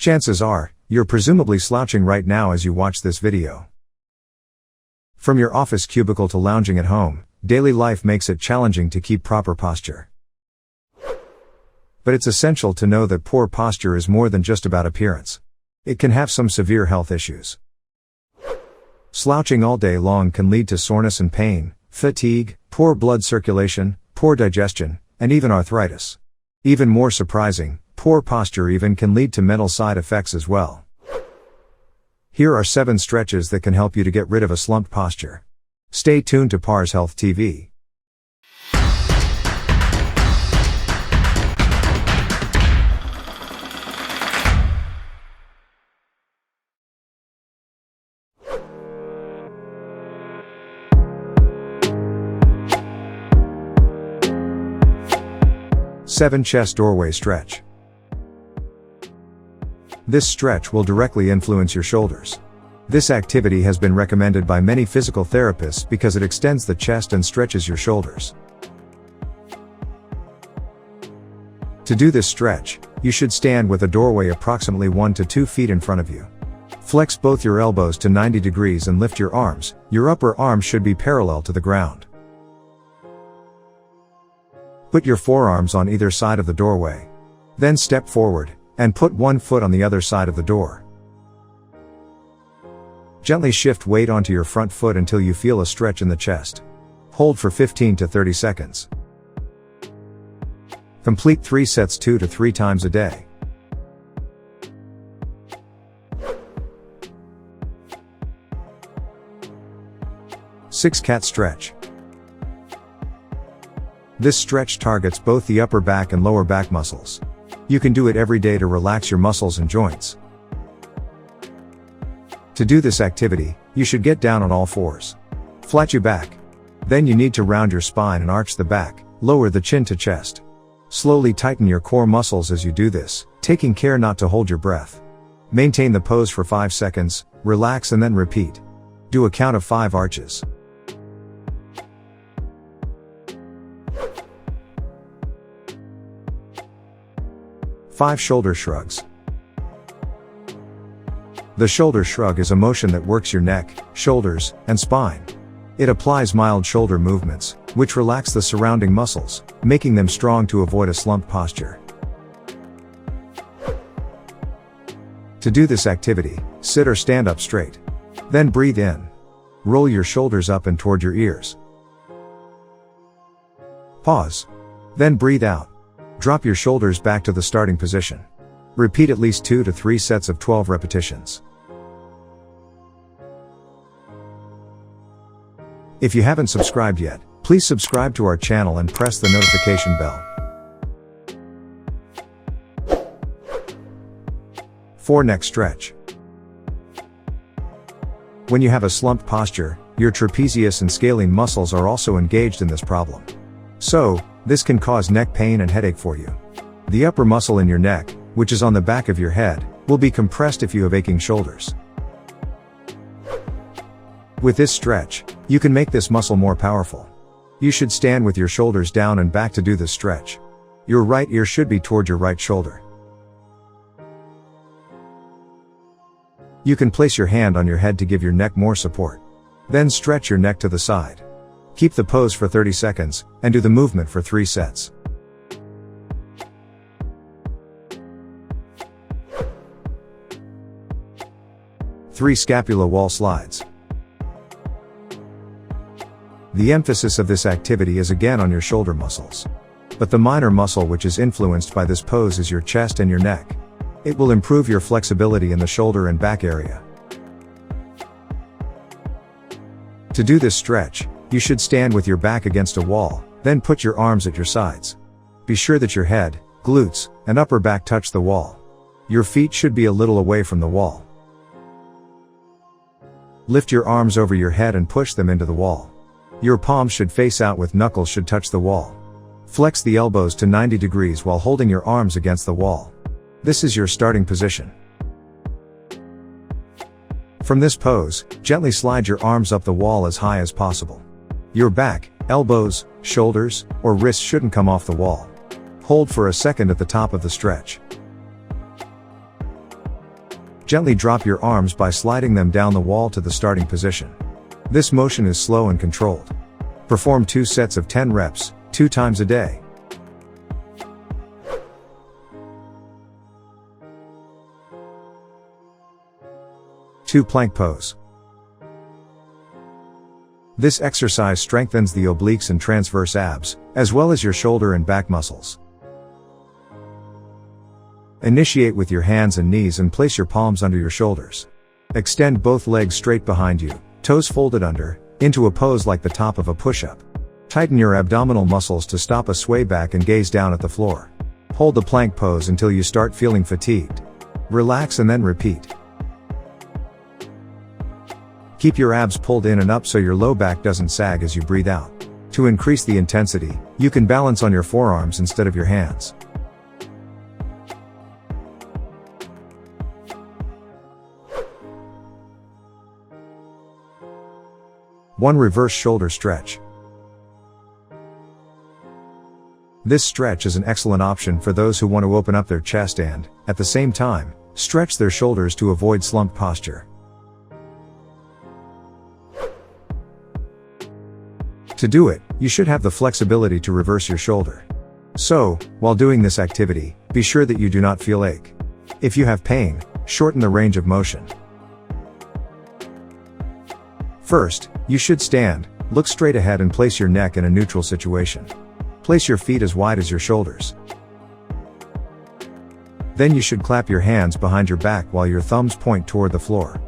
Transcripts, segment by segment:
Chances are, you're presumably slouching right now as you watch this video. From your office cubicle to lounging at home, daily life makes it challenging to keep proper posture. But it's essential to know that poor posture is more than just about appearance. It can have some severe health issues. Slouching all day long can lead to soreness and pain, fatigue, poor blood circulation, poor digestion, and even arthritis. Even more surprising, poor posture even can lead to mental side effects as well. Here are 7 stretches that can help you to get rid of a slumped posture. Stay tuned to parshealthttv. Seven chest doorway stretch. This stretch will directly influence your shoulders. This activity has been recommended by many physical therapists because it extends the chest and stretches your shoulders. To do this stretch, you should stand with a doorway approximately 1 to 2 feet in front of you. Flex both your elbows to 90 degrees and lift your arms. Your upper arm should be parallel to the ground. Put your forearms on either side of the doorway. Then step forward, and put one foot on the other side of the door. Gently shift weight onto your front foot until you feel a stretch in the chest. Hold for 15 to 30 seconds. Complete 3 sets 2 to 3 times a day. Six cat stretch. This stretch targets both the upper back and lower back muscles. You can do it every day to relax your muscles and joints. To do this activity, you should get down on all fours. Flat your back. Then you need to round your spine and arch the back, lower the chin to chest. Slowly tighten your core muscles as you do this, taking care not to hold your breath. Maintain the pose for 5 seconds, relax and then repeat. Do a count of 5 arches. Five shoulder shrugs. The shoulder shrug is a motion that works your neck, shoulders, and spine. It applies mild shoulder movements, which relax the surrounding muscles, making them strong to avoid a slumped posture. To do this activity, sit or stand up straight. Then breathe in. Roll your shoulders up and toward your ears. Pause. Then breathe out. Drop your shoulders back to the starting position. Repeat at least 2 to 3 sets of 12 repetitions. If you haven't subscribed yet, please subscribe to our channel and press the notification bell. 4 neck stretch. When you have a slumped posture, your trapezius and scalene muscles are also engaged in this problem. So, this can cause neck pain and headache for you. The upper muscle in your neck, which is on the back of your head, will be compressed if you have aching shoulders. With this stretch, you can make this muscle more powerful. You should stand with your shoulders down and back to do this stretch. Your right ear should be toward your right shoulder. You can place your hand on your head to give your neck more support. Then stretch your neck to the side. Keep the pose for 30 seconds, and do the movement for 3 sets. Three scapula wall slides. The emphasis of this activity is again on your shoulder muscles. But the minor muscle which is influenced by this pose is your chest and your neck. It will improve your flexibility in the shoulder and back area. To do this stretch, you should stand with your back against a wall, then put your arms at your sides. Be sure that your head, glutes, and upper back touch the wall. Your feet should be a little away from the wall. Lift your arms over your head and push them into the wall. Your palms should face out with knuckles should touch the wall. Flex the elbows to 90 degrees while holding your arms against the wall. This is your starting position. From this pose, gently slide your arms up the wall as high as possible. Your back, elbows, shoulders, or wrists shouldn't come off the wall. Hold for a second at the top of the stretch. Gently drop your arms by sliding them down the wall to the starting position. This motion is slow and controlled. Perform 2 sets of 10 reps, 2 times a day. Two plank pose. This exercise strengthens the obliques and transverse abs, as well as your shoulder and back muscles. Initiate with your hands and knees and place your palms under your shoulders. Extend both legs straight behind you, toes folded under, into a pose like the top of a push-up. Tighten your abdominal muscles to stop a sway back and gaze down at the floor. Hold the plank pose until you start feeling fatigued. Relax and then repeat. Keep your abs pulled in and up so your low back doesn't sag as you breathe out. To increase the intensity, you can balance on your forearms instead of your hands. One reverse shoulder stretch. This stretch is an excellent option for those who want to open up their chest and, at the same time, stretch their shoulders to avoid slumped posture. To do it, you should have the flexibility to reverse your shoulder. So, while doing this activity, be sure that you do not feel ache. If you have pain, shorten the range of motion. First, you should stand, look straight ahead and place your neck in a neutral situation. Place your feet as wide as your shoulders. Then you should clap your hands behind your back while your thumbs point toward the floor.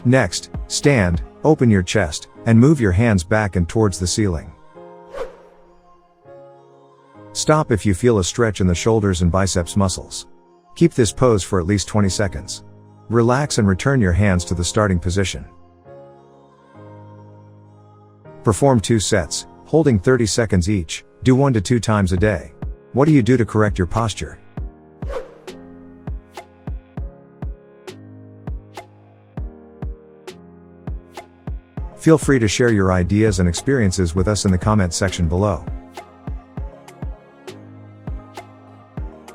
Next, stand, open your chest, and move your hands back and towards the ceiling. Stop if you feel a stretch in the shoulders and biceps muscles. Keep this pose for at least 20 seconds. Relax and return your hands to the starting position. Perform 2 sets, holding 30 seconds each, do 1 to 2 times a day. What do you do to correct your posture? Feel free to share your ideas and experiences with us in the comment section below.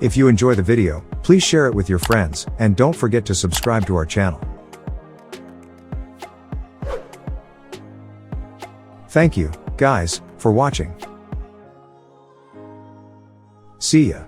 If you enjoy the video, please share it with your friends, and don't forget to subscribe to our channel. Thank you, guys, for watching. See ya.